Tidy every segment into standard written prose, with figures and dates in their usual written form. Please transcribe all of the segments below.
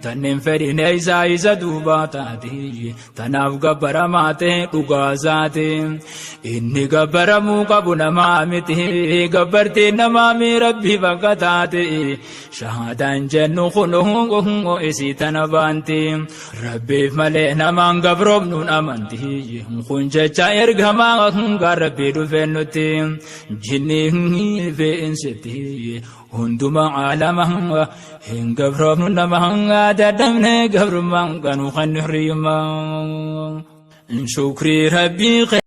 Tannen fedhine isa duuba taate tanaaf gabbaramaa ta'e dhugaa isaati. Inni gabbaramuu qabu namaa miti gabbartiin namaa mi rabbii bakka taate. Shahaadaan jennu kunoo isii tana baanti rabbiif malee namaan gabroomnuun amanti. Kun jecha ergamaa kan rabbii dhufeen nuti jinni fe'insitti hunduma caalama hin gabroomnu namaan dadhabne gabrummaan kanu kan hiriyummaa shukrii rabbii.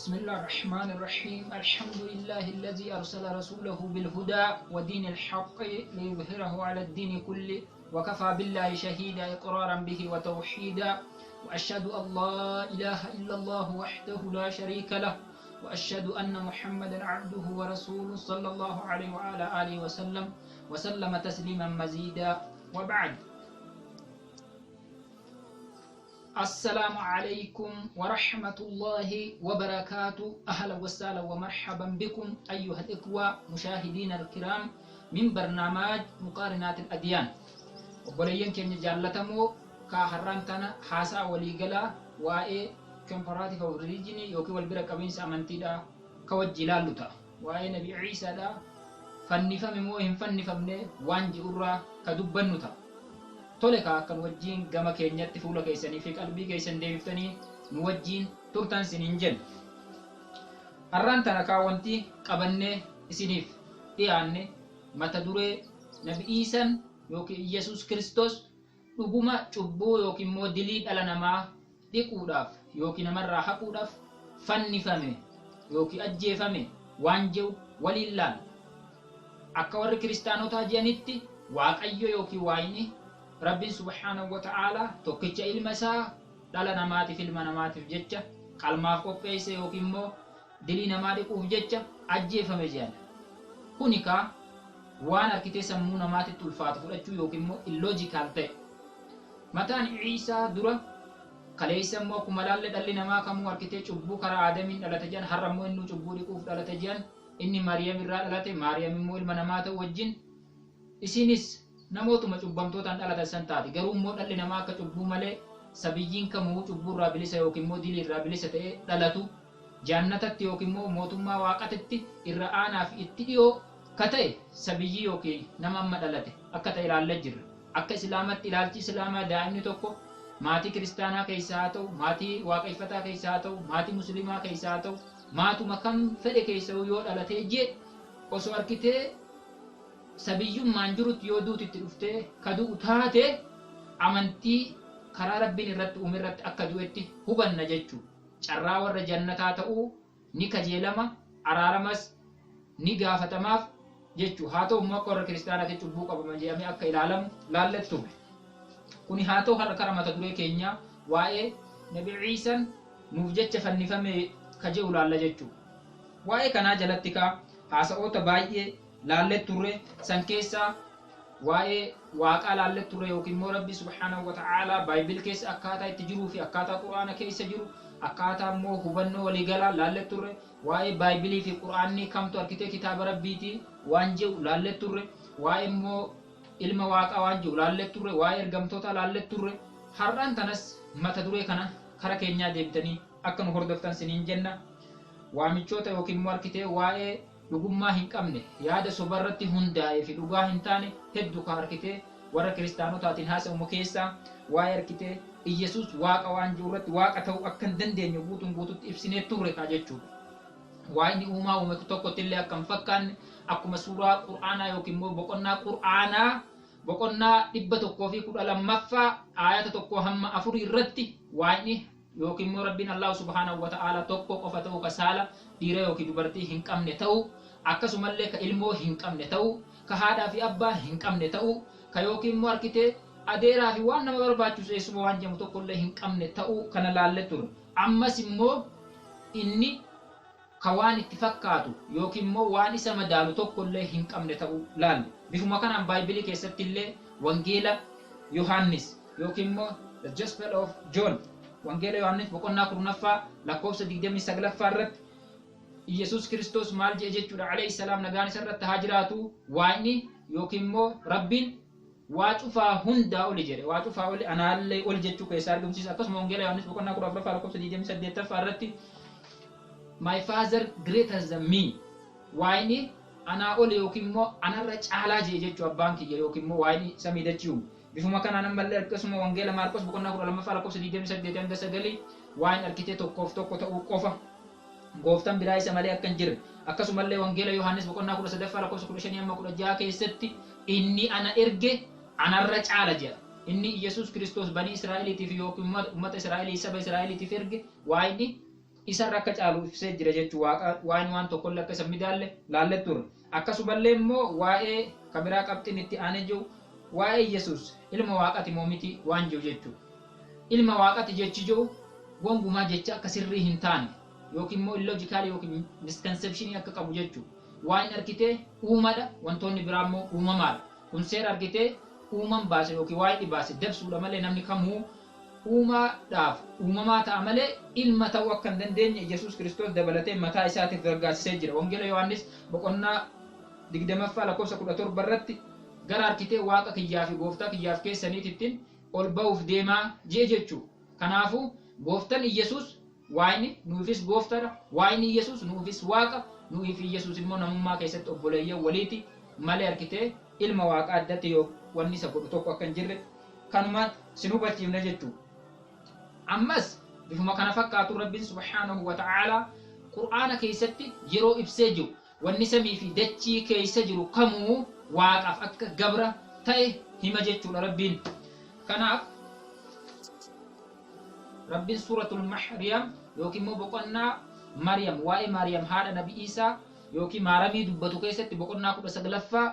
بسم الله الرحمن الرحيم الحمد لله الذي أرسل رسوله بالهدى ودين الحق ليظهره على الدين كله وكفى بالله شهيدا إقرارا به وتوحيدا وأشهد أن لا إله إلا الله وحده لا شريك له وأشهد أن محمدا عبده ورسوله صلى الله عليه وعلى آله وسلم تسليما مزيدا وبعد. السلام عليكم ورحمة الله وبركاته. أهلا وسهلا ومرحبا بكم أيها الإخوة مشاهدين الكرام من برنامج مقارنات الأديان. وبلين كن جالتمو كهرانتنا حاسا وليقلا وإيه كمبراتي كوريجيني يوكي والبرا كبين سامنتي دا كوجلالوتا وإيه نبي عيسى دا فنفم موهم فنفم وانجي أورا كدبنوتا. Toleka kan wajjin gama keenyatti fuula keessanii fi qalbii keessan deebiftanii nu wajjin turtan sinin jenna. Har'aan tana wanti qabannee isiniif dhiyaanne mata duree Nabi Iisaan yookiin Yesuus Kiristoos dhuguma cubbuu yookiin immoo dilii dhala namaa dhiquudhaaf yookiin namarraa haquudhaaf fannifame yookiin ajjeefame waan jiru waliin laal. Akka warri kiristaanotaa jedhanitti Waaqayyo yookiin Waaqni Rabbiin subhaanahu wa ta'ala tokkicha ilma isaa dhala namaatiif ilma namaatiif jecha qalmaaf qopheesse yookiin immoo dilii namaa dhiquuf jecha ajjeefame jedhan. Kunikaa waan harkitee sammuu namaatitti ulfaatu fudhachuu yookiin immoo illoojikaal ta'e. Mataan Iisaa dura kaleessa immoo akkuma laalle dhalli namaa kamuu harkitee cubbuu karaa Aadamiin dhalate jedhan har'a immoo inni cubbuu dhiquuf dhalate jedhan inni Maariyaam irraa dhalate Maariyaam immoo ilma namaa ta'u wajjin isinis namootuma cubbamtootaan dhalatan san taati. Garuu immoo dhalli namaa akka cubbuu malee sabiyyiin kamuu cubbuu irraa bilisa yookiin immoo dilii irraa bilisa ta'ee dhalatu jannatatti yookiin immoo mootummaa waaqatitti irra aanaa fi itti dhiyoo ka ta'e sabiyyii yookiin nama amma dhalate akka ta'e ilaallee jirra. Akka islaamatti ilaalchi islaamaa daa'imni tokko maatii kiristaanaa keessaa haa ta'u, maatii waaqeffataa keessaa haa ta'u, maatii musliimaa keessaa haa ta'u, maatuma kam fedhe keessa yoo dhalatee jee osoo harkitee sabiyyummaan jirutti yoo duutitti dhuftee kadu'u taate amantii karaa rabbiin irratti uume irratti akka du'etti hubanna jechuudha. Carraa warra jannataa ta'uu ni kajeelama, araaramas ni gaafatamaaf jechuudha. Haa ta'u immoo akka warra kiristaanaatti cubbuu qabama jedhamee akka ilaalamu laallettume. Kuni haa ta'u har'a karaa mata duree keenyaa waa'ee Nabi Iisaan nuuf jecha fannifame kajeelu laalla jechuudha. Waa'ee kanaa jalatti haasa'oota baay'ee laallet turre san keessaa waa'ee waaqaa laallet turre yookiin immoo Rabbi subhaanahu wa ta'ala Baayibil keessa akkaataa itti jiruu fi akkaataa Qur'aana keessa jiru akkaataa immoo hubannoo waliigalaa laallet turre waa'ee Baayibilii fi Qur'aanni kamtu harkitee kitaaba Rabbiitii waan jiru laallet turre waa'ee immoo ilma waaqaa waan jiru laallet turre waa'ee ergamtoota laallet turre. Har'aan tanas mata duree kana kara keenyaa deebitanii akka nu hordoftan siniin jenna. Waamichoota yookiin immoo harkitee waa'ee dhugummaa hin qabne yaada sobarratti hundaa'ee fi dhugaa hin taane hedduu ka harkitee warra kiristaanotaatiin haasa'umu keessaa waa'ee harkitee Iyesuus waaqa waan jiru irratti waaqa ta'uu akka hin dandeenye guututti ibsinee turre jechuudha. Waaqni uumaa uume tokkotti illee akka hin fakkaanne akkuma suuraa Qur'aanaa yookiin immoo boqonnaa Qur'aanaa boqonnaa 112 aayata 1 hamma 4 irratti Waaqni yookiin immoo Rabbiin Allah subhaanahu wa ta'ala tokko qofa ta'uu ka saala dhiira yookiin dubartii hin qabne ta'uu akkasumallee ka ilmoo hin qabne ta'uu ka haadhaa fi abbaa hin qabne ta'uu ka yookiin immoo harkitee adeeraa fi waan nama barbaachisu eessuma waan jedhamu tokkollee hin qabne ta'uu kana laallee ture. Ammas immoo inni ka waan itti fakkaatu yookiin immoo waan isa madaalu tokkollee hin qabne ta'uu laalle. Bifuma kanaan Baayibilii keessatti illee wangeela Yohaannis yookiin immoo the Gospel of John wangeela Yohaannis boqonnaa 10 lakkoofsa 29 irratti Iyesuus Kiristoos maal jedhe jechuudha alayhi salaam nagaan isa irratti haa jiraatu Waaqni yookiin immoo Rabbiin waa cufaa hundaa oli jedhe waa cufaa oli anaallee ol jechuu keessaa argamsiisa akkasuma wangeela Yohaannis boqonnaa 14 lakkoofsa 28 irratti my father greater than me waa'ini anaa oli yookiin immoo anarra caalaa jee jechuu abbaan kiyya yookiin immoo waa'ini samii dachii bifuma kanaan ammallee akkasuma wangeela Maarqos boqonnaa 12 lakkoofsa 28 waa'in arkitee tokkoof tokko ta'uu qofa gooftaan biraa isa malee akka hin jirre akkasumallee wangeela Yohaannis boqonnaa 13 lakkoofsa 15-16 keessatti inni ana erge anarra caala jedha inni Yesuus Kiristoos banii Israa'eliitiif yookiin uummata Israa'elii saba Israa'eliitiif erge waa'ini isarra akka caalu ibsee jira jechuu waa'ini waan tokko akka isa midaalle laallee turre akkasumallee immoo waa'ee kabiraa qabxiin itti aanee jiru waa'ee Yesuus ilma waaqati moo miti waan jiru jechuu ilma waaqati jechi jiru gongumaa jecha akka sirrii hin taane yookiin immoo illoojikaali yookiin misconception akka qabu jechuu waan arkitee uumadha wantoonni biraa immoo uumamaadha kun seera arkitee uuman baase yookiin waa'ee baase dabsuudha malee namni kamuu uumaadhaaf uumamaa ta'a malee ilma ta'uu akka hin dandeenye Yesuus Kiristoos dabalatee mataa isaatiif gargaarsisee jira wangeela Yohaannis boqonnaa 20 lakkoofsa 17 irratti gara arkitee waaqa kiyyaa fi gooftaa kiyyaaf keessaniittiin ol ba'uuf deemaa jee jechuu kanaafuu gooftaan Yesuus waa'ini nuufis gooftaadha waa'ini Yesuus nuufis waaqa nuuf Yesuus immoo namummaa keessatti obboleeyyan waliiti malee arkitee ilma waaqa addatti yoo wanni isa godhu tokko akka hin jirre kanuma sin hubachiifna jechuu ammas bifuma kana fakkaatu rabbiin subhaanahu wa ta'ala qur'aana keessatti yeroo ibsee jiru wanni samii fi dachii keessa jiru kamuu waaqaaf akka gabra ta'e hima jechuudha rabbiin kanaaf rabbiin suuratul Maryam yookiin immoo boqonnaa Maryam waa'ee Maryam haadha Nabii Isaa yookiin Maaramii dubbatu keessatti boqonnaa 19ffaa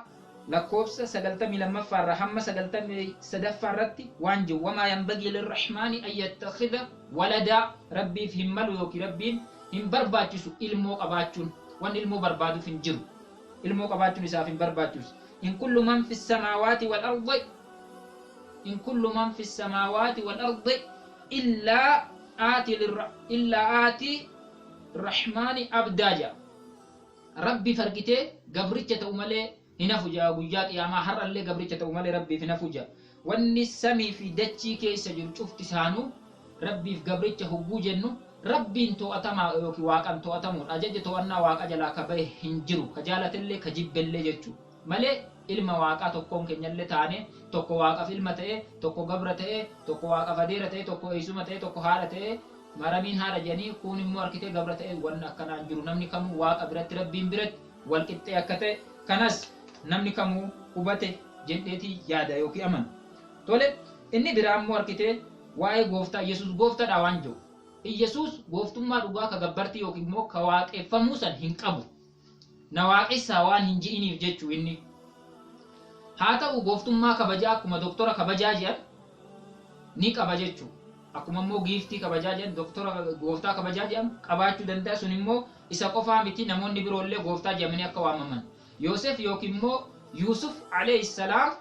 lakkoofsa 92 irraa hamma 93 irratti waan jiru wamaa yanbagii lirrahmaani an yattakhidha waladaa rabbiif hin malu yookiin rabbiin hin barbaachisu ilmoo qabaachuun waan ilmoo barbaaduuf hin jiru ilmoo qabaachuun isaaf hin barbaachisu in kullu man fis samaawaati wal ardi in kullu man fis samaawaati wal ardi illaa aati rahmaani abdaaja rabbi fargitee gabricha ta'u malee hinafu jaa guyyaa qiyaamaa har'allee gabricha ta'u malee rabbiif hinafu jaa wanni samii fi dachii keessa jiru cufti isaanuu rabbiif gabricha hubbuu jennu rabbiin to'atamaa yookiin waaqan to'atamuudha ajaja to'annaa waaqa jalaa ka bahe hin jiru ka jaalatillee ka jibbellee jechuu malee ilma waaqaa tokkoon keenyallee taane tokko waaqaaf ilma ta'e tokko gabra ta'e tokko waaqaaf adeera ta'e tokko eessuma ta'e tokko haadha ta'e maramiin haadha jedhanii kun immoo arkitee gabra ta'e wanni akkanaan jiru namni kamuu waaqa biratti rabbiin biratti wal qixxee akka ta'e kanas namni kamuu hubate jedheetii yaada yookiin amana tole inni biraa immoo arkitee waa'ee gooftaa Yesuus gooftaadha waan jiru Yesuus gooftummaa dhugaa ka gabbartii yookiin immoo ka waaqeffamuu san hin qabu na waaqessaa waan hin ji'iniif jechuu inni haa ta'u gooftummaa kabajaa akkuma doktora kabajaa jedhan ni qaba jechuu akkuma immoo giiftii kabajaa jedhan doktora gooftaa kabajaa jedhan qabaachuu danda'a sun immoo isa qofaa miti namoonni biroollee gooftaa jedhamanii akka waamaman Yoosef yookiin immoo Yuusuf alayhi salaam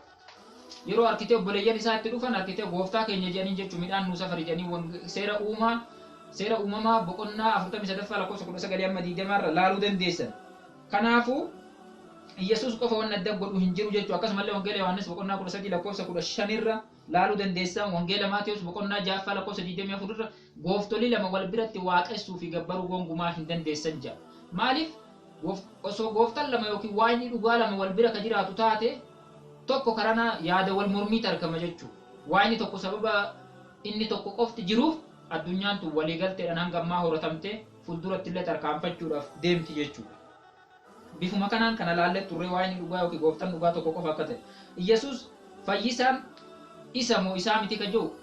yeroo arkitee obboleeyyan isaatti dhufan arkitee gooftaa keenya jedhanii jechuu midhaan nuu safari jedhanii seera uumamaa boqonnaa 43 lakkoofsa 19-20 irra laaluu dandeessan kanaafuu Yesuus qofa waan adda godhu hin jiru jechuu akkasumallee wangeela Yohaannis boqonnaa 13 lakkoofsa 15 irra laaluu dandeessan wangeela Maatiyus boqonnaa 6 lakkoofsa 24 irra gooftolii lama wal biratti waaqessuu fi gabbaruu gongumaa hin dandeessan jedha maaliif osoo gooftaan lama yookiin waa'ee dhugaa lama wal bira ka jiraatu taate tokko karana yaada wal mormii argama jechuu waa'ee tokko sababa inni tokko qofti jiruuf addunyaan tun walii galteedhaan hanga ammaa horatamtee fuulduratti illee tarkaanfachuudhaaf deemti jechuudha. Bifuma kanaan kana laallee turree waa'ee dhugaa yookiin gooftaan dhugaa tokko qofa akka ta'e. Yesuus fayyisaan isa moo isaa miti ka jiru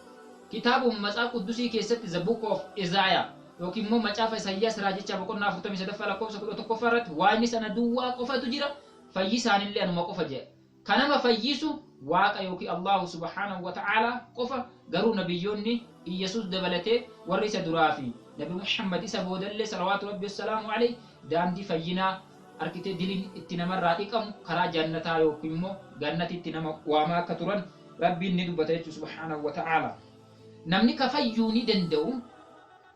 kitaabuma Matsaaf Quddusii keessatti The Book of Isaiah yookiin immoo macaafa Isaayyaas raajichaa boqonnaa 43 lakkoofsa 11 irratti waa'ee sana duwwaa qofatu jira fayyisaan illee anuma qofa jedha. Kanama fayyisu waaqa yookiin Allahu subhanahu wa ta'ala qofa garuu nabiyyoonni Yesuus dabalatee warri isa duraa fi Nabi Muhammad isa boodallee salawaatu rabbi wassalaamu alayhi daandii fayyinaa arkitee diliin itti namarraa dhiqamu karaa jannataa yookiin immoo gannati itti nama waamaa akka turan rabbiin ni dubbata jechuudha subhanahu wa ta'ala. Namni ka fayyuu ni danda'u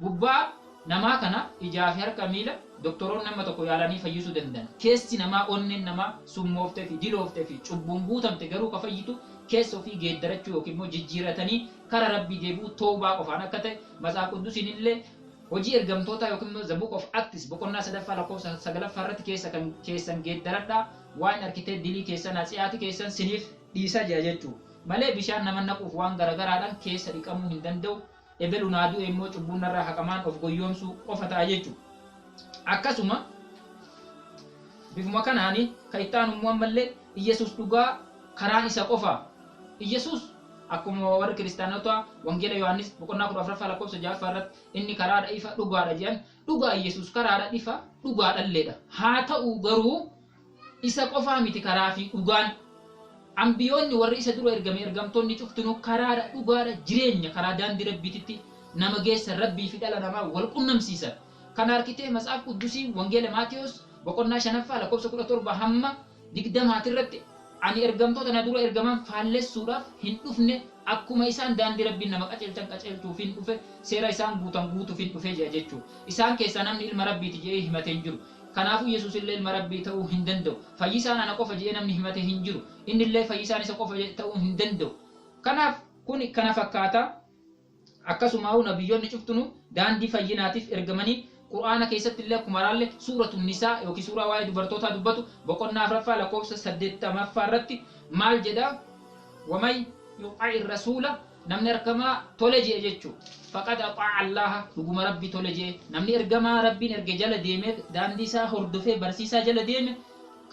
gubbaa namaa kana ijaa fi harka miila doktoroon nama tokko yaalanii fayyisuu danda'an. Keessi namaa onneen namaa summooftee fi dilooftee fi cubbuun guutamte garuu ka fayyitu keessa ofii geeddarachuu yookiin immoo jijjiiratanii kara rabbii deebi'uu toobaa qofaan akka ta'e matsaaf quddusiin illee hojii ergamtoota yookiin immoo the book of acts boqonnaa 9ffaa lakkoofsa 9ffaa irratti keessan geeddaradhaa waan arkitee dilii keessan asiyaati keessan siniif dhiisa jira jechuu malee bishaan nama naquuf waan garagaraadhaan keessa dhiqamuu hin danda'u ebelu naaduu immoo cubbuun irraa haqamaan of goyyoomsuu qofa ta'a jechuu akkasuma bifuma kanaanii ka ittaan ummuun mallee Iyesuus dhugaa karaan isa qofa Iyesuus akkuma warri kiristaanota wangeela Yohaannis boqonnaa 14ffaa lakkoofsa 6ffaa irratti inni karaadha ifa dhugaadha jedhan dhugaa Iyesuus karaadha ifa dhugaadhalleedha haa ta'u garuu isa qofaa miti karaa fi dhugaan ambiyoonni warri isa dura ergamtoonni cuftinuu karaadha dhugaadha jireenya karaa daandii rabbiititti nama geessa rabbii fi dhala namaa wal qunnamsiisan kan arkitee matsaaf quddusii wangeela Maatiyos boqonnaa 5ffaa lakkoofsa 17 hamma 20 irratti ani ergamtoota na dura ergaman faallessuudhaaf hin dhufne akkuma isaan daandii rabbiin nama qaceelchuuf hin dhufe seera isaan guutan guutuuf hin dhufe jechuudha. Isaan keessaa namni ilma rabbiiti jedhee himatee hin jiru. Kanaafuu Yesuus illee ilma rabbii ta'uu hin danda'u. Fayyisaan ana qofa jedhee namni himatee hin jiru. Inni illee fayyisaan isa qofa ta'uu hin danda'u. Kanaaf kun kana fakkaata akkasumaa'uu nabiyyoonni cuftunu daandii fayyinaatiif ergamanii Qur'aana keessatti illee akkuma raalle suuratun nisaa yookiin suuraa waa'ee dubartootaa dubbatu boqonnaa 4ffaa lakkoofsa 8ffaa irratti maal jedha wamay yuqa'i rasuula namni ergamaa tole jee jechuu faqad aqaa allaha dhuguma rabbi tole jee namni ergamaa rabbiin erge jala deeme daandii isaa hordofee barsiisaa jala deeme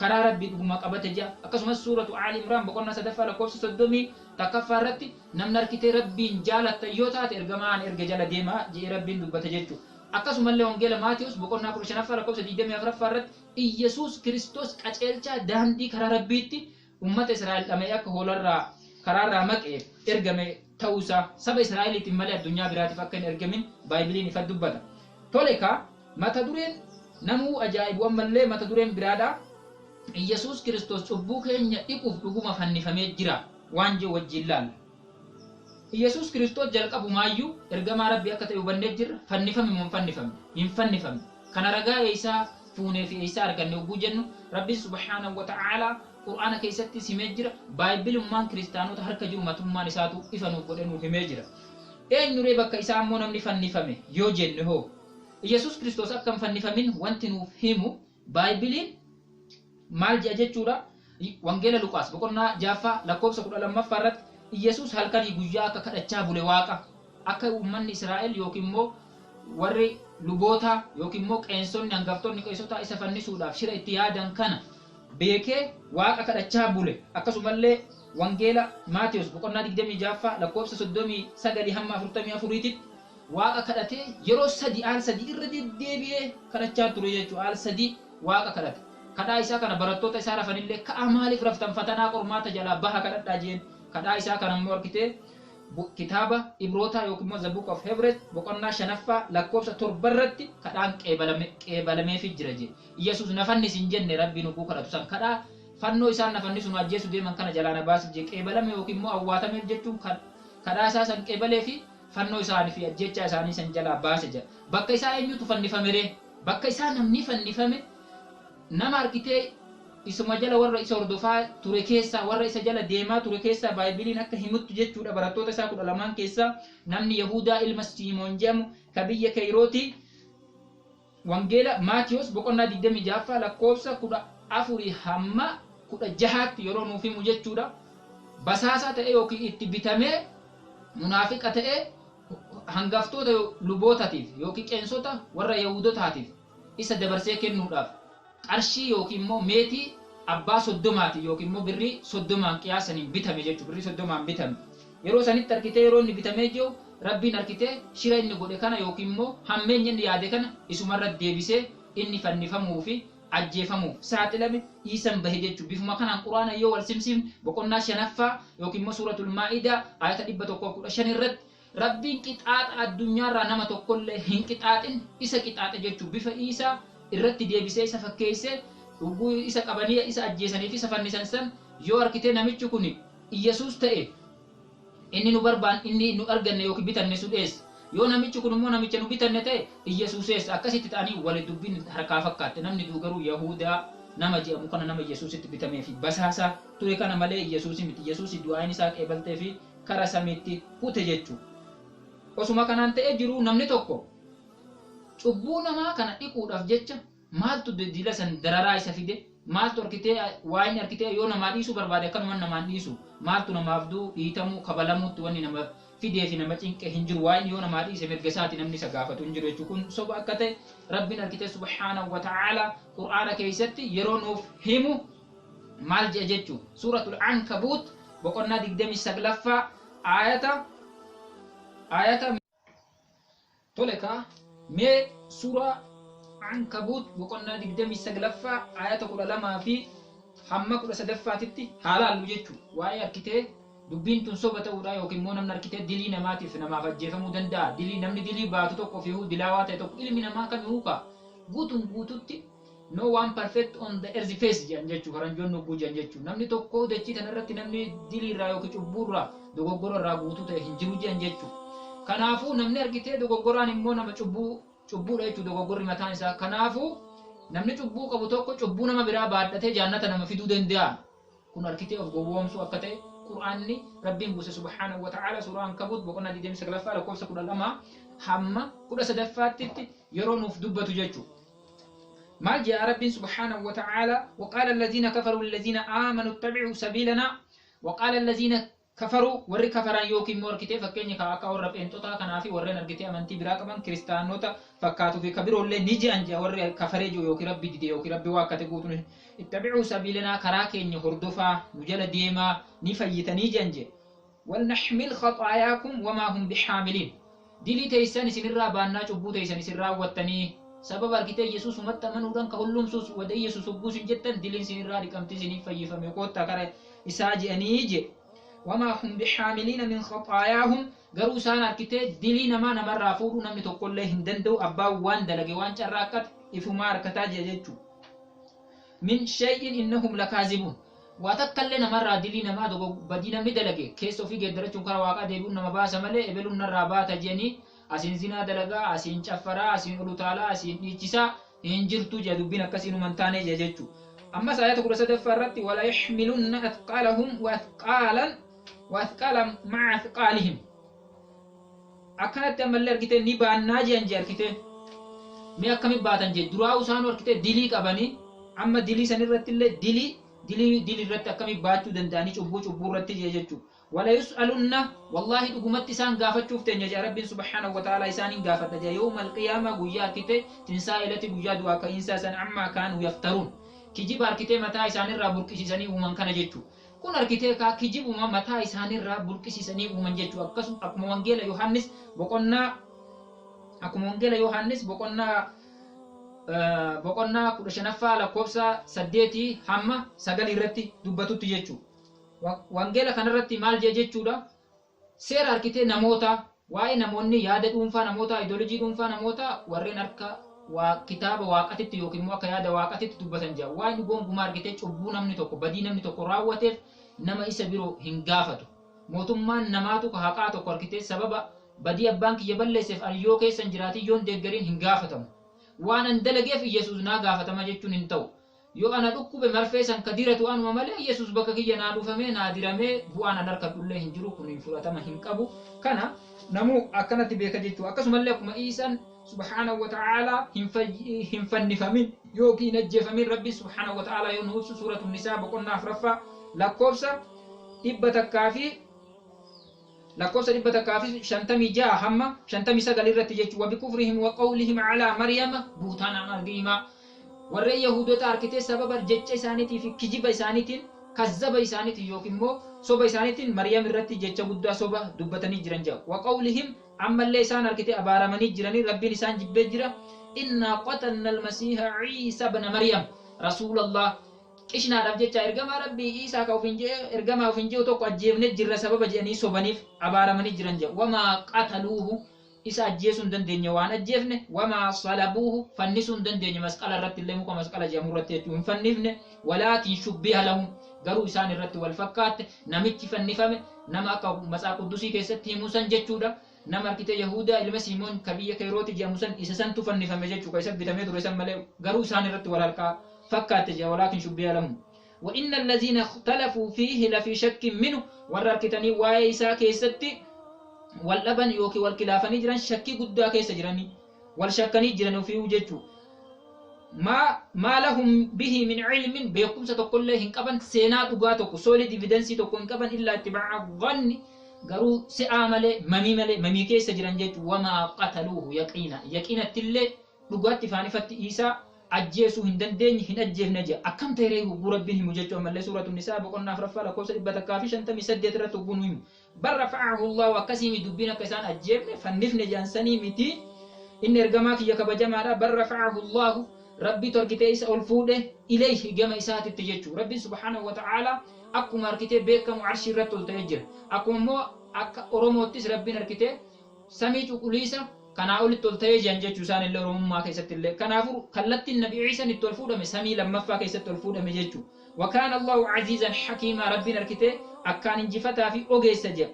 karaa rabbii dhuguma qabate jea akkasumas suuratu aali imraan boqonnaa 3ffaa lakkoofsa 31ffaa irratti namni arkitee rabbiin jaalatta yoo taate ergamaan erge jala deema jee rabbiin dubbate jechuu akkasumallee wangeela Maatiyos boqonnaa 15ffaa lakkoofsa 24ffaa irratti Iyesuus Kiristoos qaceelchaa daandii karaa rabbiitti ummata Israa'el dhamee akka hoolarraa karaarraa maqee ergame ta'uusaa saba Israa'eliitiin malee addunyaa biraatiif akka hin ergamin Baaybiliin ifa dubbata. Tole ka mata dureen namuu ajaa'ibu ammallee mata dureen biraadha. Iyesuus Kiristoos cubbuu keenya dhiquuf dhuguma fannifamee jira waan jedhu wajjin laalla. Iyesuus Kiristoos jalqabumaayyuu ergamaa rabbii akka ta'e hubannee jirra fannifame moo hin fannifamne kana ragaa isaa fuunee fi isaa arganne oguu jennu rabbi subhaanahu wa ta'ala Qur'aana keessatti himee jira Baayibilummaan kiristaanota harka jiru matummaan isaatu ifa nuuf godhe nuuf himee jira eenyuree bakka isaa ammoo namni fannifame yoo jenne hoo Iyesuus Kiristoos akka hin fannifamin wanti nuuf himu Baaybiliin maal jedha jechuudha wangeela Luqaas boqonnaa 6ffaa lakkoofsa 12ffaa irratti Iyesuus halkanii guyyaa akka kadhachaa bule waaqa akka uummanni Israa'el yookiin immoo warri luboota yookiin immoo qeensonni hangaftonni qeessotaa isa fannisuudhaaf shira itti yaadan kana beekee waaqa kadhachaa bule akkasumallee wangeela Maatiyos boqonnaa 26ffaa lakkoofsa 39 hamma 44tti waaqa kadhatee yeroo al sadii irra deddeebi'ee kadhachaa ture jechuudha al sadii waaqa kadhate kadhaa isaa kana barattoota isaa rafanillee ka'a maaliif raftan fatanaa qormaata jalaa baha kadhadhaa jeen kadhaa isaa kana immoo arkitee kitaaba Ibrootaa yookiin immoo the book of Hebrews boqonnaa 5ffaa lakkoofsa 7 irratti kadhaan qeebalameefii jira jee Iyesuus na fannis hin jenne rabbiin oguu kadhatu san kadhaa fannoo isaan na fannisu nu ajjeesu deeman kana jalaa na baasif jee qeebalame yookiin immoo awwaatameef jechuun kadhaa isaa san qeebalee fi fannoo isaanii fi ajjeechaa isaanii san jalaa baase jira bakka isaa eenyutu fannifame ree bakka isaa namni fannifame nama arkitee isuma jala warra isa hordofaa ture keessaa warra isa jala deemaa ture keessaa Baaybiliin akka himuttu jechuudha barattoota isaa 12 keessaa namni Yahudaa ilma Simoon jedhamu ka biyya Keyrooti wangeela Maatiyos boqonnaa 26ffaa lakkoofsa 14 hamma 16tti yeroo nuuf himu jechuudha basaasaa ta'e yookiin itti bitamee munaafiqa ta'e hangaftoota lubootaatiif yookiin qeensota warra Yahudotaatiif isa dabarsee kennuudhaaf qarshii yookiin immoo meetii abbaa 30 yookiin immoo birrii 30 qiyaasaniin bitame jechuudha birrii 30 bitame yeroo sanitti arkitee yeroo inni bitamee jiru rabbiin arkitee shira inni godhe kana yookiin immoo hammeenya inni yaade kana isumarra deebisee inni fannifamuu fi ajjeefamuuf saaxilame dhiisan bahe jechuudha bifuma kanaan quraana yoo wal simsiifne boqonnaa 5ffaa yookiin immoo suuratul maa'idaa ayata 115 irratti rabbiin qixaaxa addunyaarraa nama tokkollee hin qixaaxin isa qixaaxe jechuudha bifa isaa irratti deebisee isa fakkeessee dhuguu isa qabanii isa ajjeesanii fi isa fannisan san yoo arkitee namichi kun Iyesuus ta'e inni nu barbaan inni nu arganne yookiin bitanne sun eessa yoo namichi kun immoo namicha nu bitanne ta'e Iyesuuses akkasitti ta'anii walitti dubbiin harkaa fakkaate namni garuu Yahudaa nama jedhamu kana nama Iyesuusitti bitamee fi basaasa ture kana malee Iyesuus miti. Iyesuus du'aan isaa qeebaltee fi kara samiitti hute jechuudha. Osuma kanaan ta'ee jiru namni tokko cubbuu namaa kana dhiquudhaaf jecha maaltu dila san dararaa isa fide maaltu harkitee waa'in harkitee yoo namaa dhiisuu barbaade akkanuma namaan dhiisu maaltu namaaf duu dhiitamuu kabalamuutti wanni nama fidee fi nama cinqe hin jiru waa'in yoo namaa dhiise mirga isaati namni isa gaafatu hin jiru jechuudha. Kun soba akka ta'e rabbiin harkitee subhaanahu wa ta'ala qur'aana keessatti yeroo nuuf himu maal jedha jechuudha. Suuratul Ankabuut boqonnaa 29ffaa ayata toleka mee suuraa Ankabuut boqonnaa 29ffaa ayata 12 fi hamma 13ffaatitti haalaallu jechuudha. Waa'ee harkitee dubbiin tun soba ta'uudha yookiin immoo namni harkitee dilii namaatiif namaaf ajjeefamuu danda'a. Dilii namni dilii baatu tokko fi dilaawaa ta'e tokko ilmi namaa kamiyyuu guutuun guututti no one perfect on the earth face jedhan jechuudha. Faranjoonni hogguu jedhan jechuudha. Namni tokko dachii tanarratti namni dilii irraa yookiin cubbuurraa dogoggora irraa guutuu ta'e hin jiru jedhan jechuudha. Kanaafuu namni harkitee dogoggoraan immoo nama cubbuudha jechuudha dogoggorri mataan isaa. Kanaafuu namni cubbuu qabu tokko cubbuu nama biraa baadhatee jannata nama fiduu danda'a. Kun harkitee of gowwoomsuu akka ta'e Qur'aanni Rabbiin buuse subhaanahu wa ta'ala suuraa Ankabuut boqonnaa 29ffaa lakkoofsa 12 hamma 13ffaatti yeroo nuuf dubbatu jechuudha. Maal jedha Rabbiin subhaanahu wa ta'ala waqaala alladhiina kafaruu lilladhiina aamanuu ittabi'uu sabiilanaa waqaala alladhiina kafaruu warri kafaran yookiin immoo harkitee fakkeenya akka warra pheenxotaa kanaa fi warreen harkitee amantii biraa qaban kiristaanota fakkaatuu fi kabiroollee ni je'an jedha warri kafaree jiru yookiin rabbi dide yookiin rabbi waakkate guutuun ittabi'uu sabiilanaa karaa keenya hordofaa nu jala deemaa ni fayyitanii je'an jedha. walnaxmil khaxaayaakum wamaa hum bixaamiliin dilii teessan isinirraa baannaa cubbuu teessan isin raawwattanii sababa harkitee Yesuus umatti amanuudhaan ka hullumsuus wada Yesuus hogguus hin jettan diliin isinirraa dhiqamtii isiniif fayyifame koottaa kara isaa je'anii jedhe. وما هم بحاملين من خطاياهم قالوا سانا كتير دلينا ما نمر رافورو نمي تقول له هندندو أبا وان دلقي وان شراكت إفمار كتاج يجتو من شيء إنهم لكاذبون واتكلنا مرة دلينا ما دو بدينا مدلقي كيسو في قدرتهم كرواقا ديبون نما باسا ملي إبلون الرابات جيني أسين زنا دلقا أسين شفرا أسين قلوتالا أسين نيجسا هنجرتو جدوبين كسينو منتاني جيجتو أما سآيات قرصة فرت ولا يحملن أثقالهم وأثقالا مع أثقالهم أكنت أمل أركتة نبان ناجي أنجي أركتة مي أكمل باتن جي دراو سانو أركتة دلي كباني أما دلي سنرت اللي دلي رت أكمل باتو دنداني چبو رت جيجتو ولا يسألون والله دقمت سان غافت شوفت نجا رب سبحانه وتعالى سان غافت جا يوم القيامة قويا أركتة تنسائلة قويا دوا كإنسان عما كانوا يفترون كجيب أركتة متى سان الرابور كيساني ومن كان جتو kun argitee ka kijibuma mataa isaanirraa bulqisiisanii uuman jechuu akkuma wangeela Yohaannis boqonnaa 15ffaa lakkoofsa 8 hamma 9 irratti dubbatutti jechuu. Wangeela kanarratti maal jee jechuudha seera argitee namoota waa'ee namoonni yaada dhuunfaa namoota ideoloojii dhuunfaa namoota warreen harka kitaaba waaqatitti yookiin immoo akka yaada waaqatitti dubbatan jira waan gonkumaa argitee cubbuu namni tokko badii namni tokko raawwateef nama isa biroo hin gaafatu mootummaan namaatu ka haqaa tokko argitee sababa badii abbaan kiyya balleesseef aliyyoo keessan jiraatii yoon deeggariin hin gaafatamu waan an dalageef Yesuus naa gaafatama jechuun hin ta'u yoo ana dhukkube marfee san ka diratu anuma malee Yesuus bakka kiyya naa dhufamee naa diramee bu'aan an harkadhullee hin jiru kun hin fudhatama hin qabu kana namuu akkanatti beeka jechuu akkasumallee akkuma Iisaan سبحانه وتعالى هم فنفمين يوكي نجفمين ربي سبحانه وتعالى ينوبس سورة النساء بقولنا أفرفا لكوبسا إبتا كافي شنتمي جاء هما شنتمي سقل الرتجج وبكفرهم وقولهم على مريم بوتانا مرقيما ورّي يهودو تاركتي سبب الجج إسانيتي في كجب إسانيتين كذب إسانيتي يوكيمو صوب إسانيتين مريم الرتجج قد صوبة دبتني جرنجا وقولهم أما اللي إسان أركتي أبارمني جراني ربي لسان جبه جرا إنا قتلنا المسيح عيسى بن مريم رسول الله إشنا ربجة إرجما ربي عيسى كوفنجي إرجما وفنجي وتوك أجيبني جرا سبب جاني صوبنيف أبارمني جرانجا وما قتلوه إسا أجيسون دندنيا وانا أجيبني وما صلبوه فنسون دندنيا مسألة رت اللي مكو مسألة جامورة تيتون فنفني ولكن شبه لهم قالوا إسان الرت والفكات نمت فنفهم نما أكو مسألة قدسي كيستي موسى جتشودا nama arkitee Yahudaa ilma Simoon kabiyya Kairooti jedhamu san isa santu fannifame jechuu ka isa bitamee ture san malee garuu isaan irratti wal harkaa fakkaate jira walaakin shubbiya lamu. وإن الذين اختلفوا فيه لفي شك منه وركتني وايسا كيستي واللبن يوكي والكلافني جران شكي قدا كيس جراني والشكني جرانو فيه وججو ما لهم به من علم بيقوم ستقول له هنكبن سينات وقاتك سولي ديفيدنسي تكون كبن إلا اتباع الظن قالوا سآمله ممي كيس جران ججو وما قتلوه يقينا تلي لقات فاني فت إيسا أجيسو هندن دين هن أجيف نجا أكم تيري وربين مججو أمالي سورة النساء بقولنا فرفا لكوسة إبتكافي شنتمي سدت رتبون بل رفعه الله وكسيم دبنا كسان أجيبنا فنفن جانساني متي إن إرقماك يكبجمع بل رفعه الله ربي تركتيس ألفوده إليه جمع إسات التججو ربي سبحانه وتعالى أكو ماركتي بيكم عرشي رتل تججر أكو مو أك أروموتيس ربي نركتي سميت قليسا كان أقول التلتاي جنجة جوسان اللي روم ما كيست اللي كان أفر خلت النبي عيسى التلفودة مسمي لما فا كيست التلفودة مججو وكان الله عزيزا حكيما ربنا الكتاب أكان انجفتا في أوجيس جا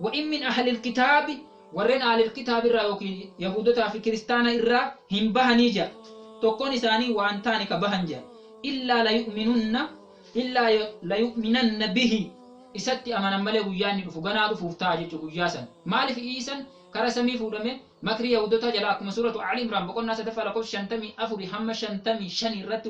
وإن من أهل الكتاب ورين أهل الكتاب الرأوكي يهودتا في كريستانا الرا هم بهنيجا تكون إساني وأنتاني كبهنجا إلا ليؤمنن به إساتي أمانا ملي وياني رفقنا رفوفتا جيجو وياسا مالي في إيسان كرا سمي فودمه مكري يهودتا جلاكم سورة آل عمران بقولنا ستفعل لكم شنتمي أفري هم شنتمي شني الرت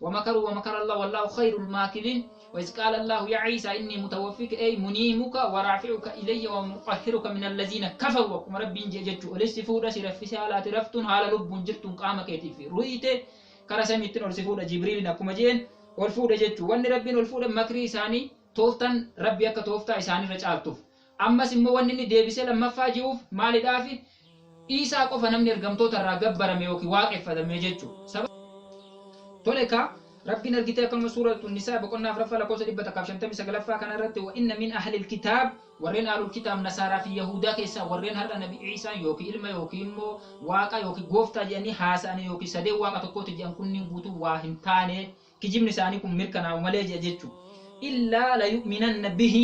ومكروا ومكر الله والله خير الماكرين وإذ قال الله يا عيسى إني متوفيك أي منيمك ورافعك إلي ومطهرك من الذين كفروا وكم ربي جيجتو وليس فودا سرفسي على ترفتون على لب جرتون قامك في رؤيته كرا سمي تنور سفودا جبريل نكم جين والفودا جتو وان ربين والفودا مكري ساني توفتن ربي أكا توفتا إساني رجالتوف أما سمو وانني ديبسي لما فاجئوف مالي دافي إيسا قفا نمني رقمتو ترى قبر ميوكي واقف فدا ميجتو توليكا ربي نرجتها كما سورة النساء بقولنا فرفا لكوسة دبتا كابشن تمي سقلفا كان رت وإن من أهل الكتاب ورين أهل الكتاب نصارى في يهودا كيسا ورين هذا نبي عيسى يوكي إلما يوكي إمو واقع يوكي غوفتا جاني حاساني يوكي سدي واقع تقوت جان كنين بوتو واهمتاني كجيب نساني كم مركنا وماليجي جيتشو إلا لا يؤمنن به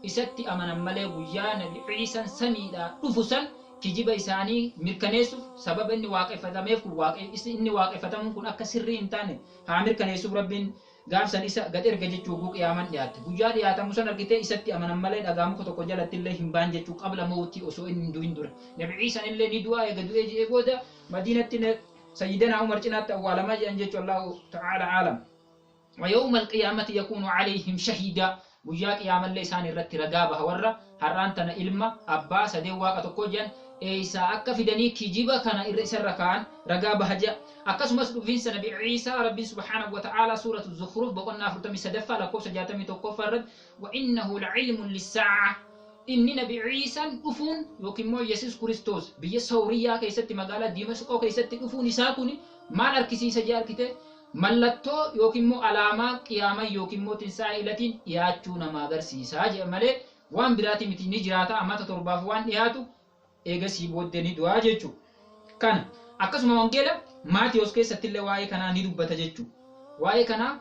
إساتي أمنا ملي ويا نبي عيسى سميدا رفسا كجيب إساني مركنيسو سبب إني واقع فتاميف واقع إني واقع فتامون كن أكسري إنتاني ها مركنيسو ربين قام سن إسا قد إرجع جتشوكو قيامن ديات ويا ديات مسنا ركتة إساتي أمنا ملي دعامو كتو كجالة الله همبان جتشو قبل موتي أسوء إندوين دور نبي عيسى اللي ندوا يقدوا يجي بودا مدينة سيدنا عمر جنات أول ما جنجت الله تعالى عالم ويوم القيامة يكون عليهم شهيدا ويا قيام اللسان الرت رقابة ورا هرانتنا إلما أبا سدي واقع تكوجن إيسا أكا فدني كجيبا كان إرئيس الركان رقابة هجا أكا سمسلو فين سنبي عيسى ربي سبحانه وتعالى سورة الزخرف بقولنا فرتمي سدفا لكو سجاتمي توقف وإنه لعلم للساعة إني نبي عيسى أفون يوكيمو يسوس كريستوس بيا سوريا كيست مقالة ديمسكو كيست أفون إساكوني ما نركسي سجار كته mallattoo yookiin immoo alaamaa qiyaamaa yookiin immoo tinsaa'ilaatiin dhiyaachuu nama agarsiisaa jedha malee waan biraati miti ni jiraata amma torbaaf waan dhiyaatu eegasii booddee ni du'aa jechuudha. Kana akkasuma wangeela Maatiyos keessatti illee waa'ee kanaa ni dubbata jechuudha. Waa'ee kanaa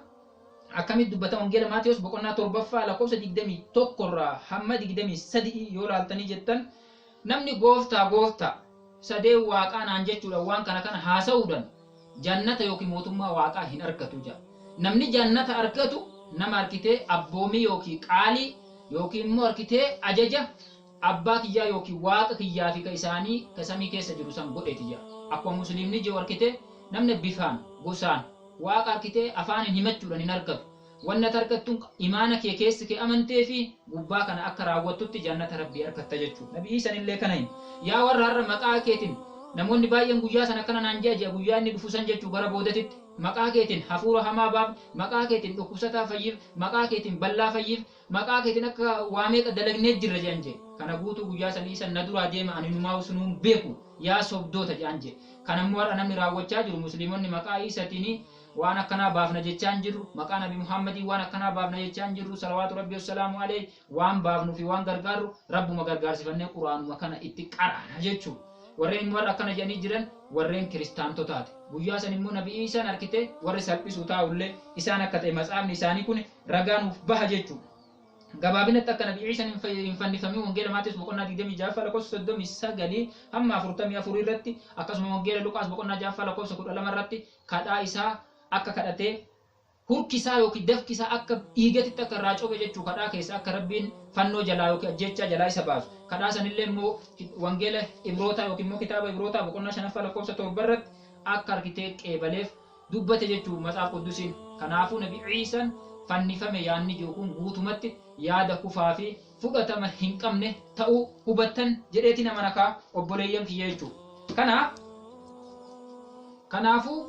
akkamitti dubbata wangeela Maatiyos boqonnaa torbaffaa lakkoofsa 21 irraa hamma 23 yoo laaltanii jettan namni gooftaa sadee waaqaa naan jechuudha waan kana haasa'uudhaan jannata yookiin mootummaa waaqaa hin argatu jaa. Namni jannata argatu nama arkitee abboomii yookiin qaalii yookiin immoo arkitee ajaja abbaa kiyyaa yookiin waaqa kiyyaa fi isaanii kasamii keessa jiru san godheeti jaa. Akkuma musliimni jiru arkitee namni bifaan gosaan waaqa arkitee afaan himachuudhaan hin argatu. Wanna tarkattuun imaana kee keessa kee amantee fi gubbaa kana akka raawwattutti jannata rabbii argatta jechuudha. Nabii Iisan illee kana hin yaa warra har'a maqaa keetiin namoonni baay'een guyyaa sana kana naan jaa guyyaa inni dhufu san jechuu gara boodatitti maqaa keetiin hafuura hamaa baaf maqaa keetiin dhukkubsataa fayyiif maqaa keetiin bal'aa fayyiif maqaa keetiin akka waamee dalagnee jirra jedhan jee kana guutuu guyyaa sanii san na duraa deema ani numaa sunuun beeku yaa sobdoota jedhan jee kanammoo har'a namni raawwachaa jiru musliimonni maqaa Iisaatiin waan akkanaa baafna jechaan jirru maqaa nabi Muhammadii waan akkanaa baafna jechaan jirru salawaatu rabbi wassalaamu alayhi waan baafnuu fi waan gargaarru rabbuma gargaarsifannee quraanuma kana itti qaraana jechuudha. warreen warra akkana jedhanii jiran warreen kiristaantotaati. Guyyaa san immoo nabi Iisaan arkite warri salphisuu taa'ullee isaan akka ta'e matsaafni isaanii kun ragaa nuuf baha jechuudha. gabaabinatti akka nabi Ciisaan hin fannifamne wangeela Maatiyoos boqonnaa 26 lakkoofsa 39 hamma 44 irratti akkasuma wangeela Luqaas boqonnaa 6 lakkoofsa 12 irratti kadhaa isaa akka kadhatee hurkisaa yookiin dafkisaa akka dhiigatitti akka irraa cobe jechuu kadhaa keessa akka rabbiin fannoo jalaa yookiin ajjechaa jalaa isa baasu kadhaa sanillee immoo wangeela Ibrootaa yookiin immoo kitaaba Ibrootaa boqonnaa 5 lakkoofsa 7 irratti akka harkitee qeebaleef dubbate jechuu matsaaf quddusiin. Kanaafuu nabi Ciisaan fannifame yaanni jiru kun guutumatti yaada kufaa fi fudhatama hin qabne ta'uu hubattan jedheeti nama nakaa obboleeyyan kiyya jechuudha. Kanaafuu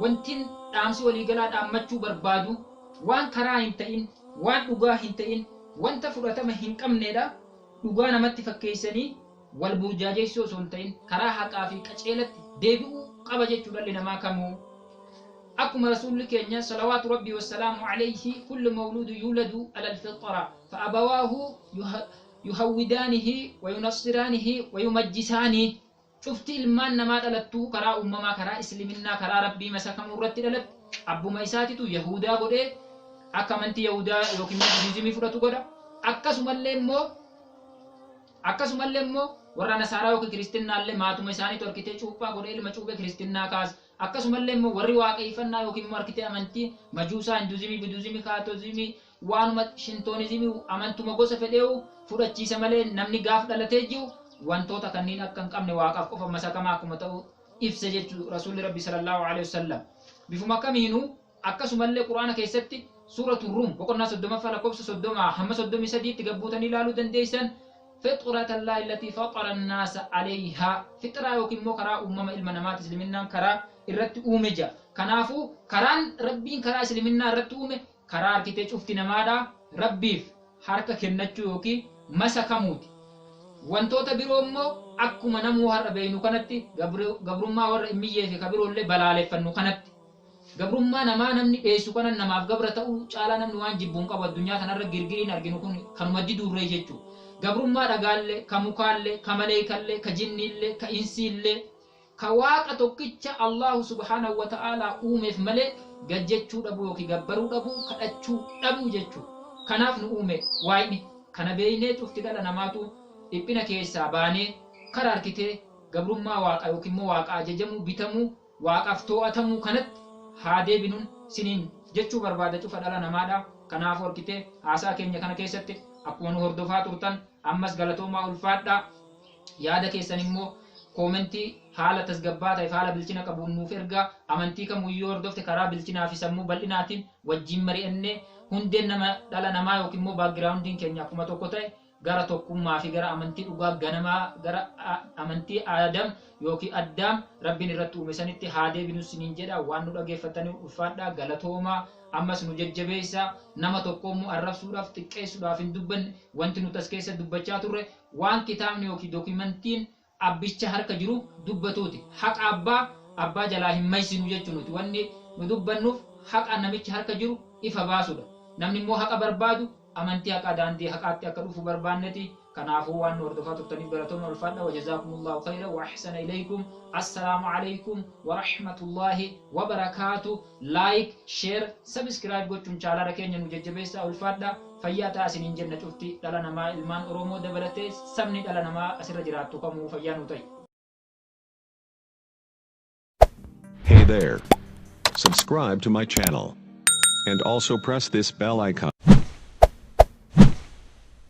wantiin dhaamsi waliigalaa dhaammachuu barbaadu waan karaa hin ta'in waan dhugaa hin ta'in wanta fudhatama hin qabnedha. Dhugaa namatti fakkeessanii wal burjaajeessuu osoo hin ta'in karaa haqaa fi qaceelatti deebi'uu qaba jechuu dhalli namaa kamuu. أكما رسول كينيا صلوات ربي والسلام عليه كل مولود يولد على الفطرة فأبواه يهودانه وينصرانه ويمجسانه. شفت المان نما دلتو كرا أمما كرا إسلامنا كرا ربي مسكم ورت دلت أبو ميساتي تو يهودا غودي أكمنتي يهودا يوكي مجيزمي فراتو غودا akkasuma immoo warra nasaaraa yookiin kiristinnaallee maatuma isaanii torkitee cuuphaa godhee ilma cuuphee kiristinnaa kaasa. Akkasuma immoo warri waaqeffannaa yookiin immoo harkitee amantii majuusaa, hinduuzimii, buduuzimii, kaatoozimii, waanuma shintoonizimii amantuma gosa fedheewu fudhachiisa malee namni gaaf dhalatee jiru wantoota kanneen akka hin qabne waaqaaf qofa masakamaa akkuma ta'u ibsa jechuu rasuulli rabbi sallallahu alaihi wasallam. Bifuma kamiinuu akkasuma illee quraana keessatti suuratu Ruum boqonnaa 30 lakkoofsa 30 hamma 33 tti gabbuutanii ilaaluu dandeessan. فطرة الله التي فطر الناس عليها فطرة يوكي مو كرا أمم إلما نمات إسلامنا كرا إرت أومجا كنافو كران ربين كرا إسلامنا إرت أومي كرا أركتي شفت نمادا ربيف حركة كنتشو يوكي مسا كموتي وانتو تبيرو أمو أكو منمو هر بينو كانتي قبرما ور إمية في كبيرو اللي بلالي فنو كانتي قبرما نما نمني إيسو كان نماف قبرتاو چالا نمنوان جبون قبا الدنيا تنر غرغرين أرغنو كانو مجي دور ريجيچو gabrummaa dhagaallee ka mukaallee ka maleekallee ka jinniillee ka insiillee ka waaqa tokkicha Allahu subhanahu wa ta'ala uumeef malee gajjechuu dhabuu yookiin gabbaruu dhabuu kadhachuu dhabuu jechuu. Kanaaf nu uume waa'ini kana beeynee cufti dhala namaatu dhiphina keessaa baanee karaa harkitee gabrummaa waaqa yookiin immoo waaqa ajajamuu bitamuu waaqaaf to'atamuu kanatti haa deebinuun siniin jechuu barbaada cufa dhala namaadha. Kanaaf harkitee haasaa keenya kana keessatti akkuma nu hordofaa turtan ammas galatoomaa ulfaadhaa. Yaada keessan immoo koomentii haala tasgabbaa ta'e haala bilchina qabuun nuuf ergaa. Amantii kamuyyuu hordofte karaa bilchinaa fi sammuu bal'inaatiin wajjin mari'annee hundeen nama dhala namaa yookiin immoo baakgiraawundiin keenya akkuma tokko ta'e gara tokkummaa fi gara amantii dhugaa ganamaa gara amantii Aadam yookiin Addaam Rabbiin irratti uume sanitti haa deebinu siniin jedha. Waan nu dhageeffatanii ulfaadhaa galatoomaa. Ammas nu jajjabeessa nama tokkommoo arrabsuudhaaf xiqqeessuudhaaf hin dubbanne wanti nuti as keessa dubbachaa turre waan kitaabni yookiin dookimentiin abbicha harka jiru dubbatuuti. Haqa abbaa jalaa hin maysinu jechuun nuti wanni nu dubbannuuf haqa namichi harka jiru ifa baasudha. Namni immoo haqa barbaadu amantii haqaa daandii haqaatti akka dhufu barbaanneti. Kanaafuu waan nu hordofaa turtaniif galatooma ulfaadha. Wajazaakumullahu khayran wa ahsana ilaykum. Assalaamu alaykum wa rahmatullahi wa barakaatu. Like, share, subscribe gochuun chaanala keenya nu jajjabeessaa ulfaadha. Fayyaa ta'aa isiniin jenna cufti dhala namaa ilmaan Oromoo dabalatee sabni dhala namaa asirra jiraattu kamuu fayyaa nu ta'i. Hey there. Subscribe to my channel. And also press this bell icon.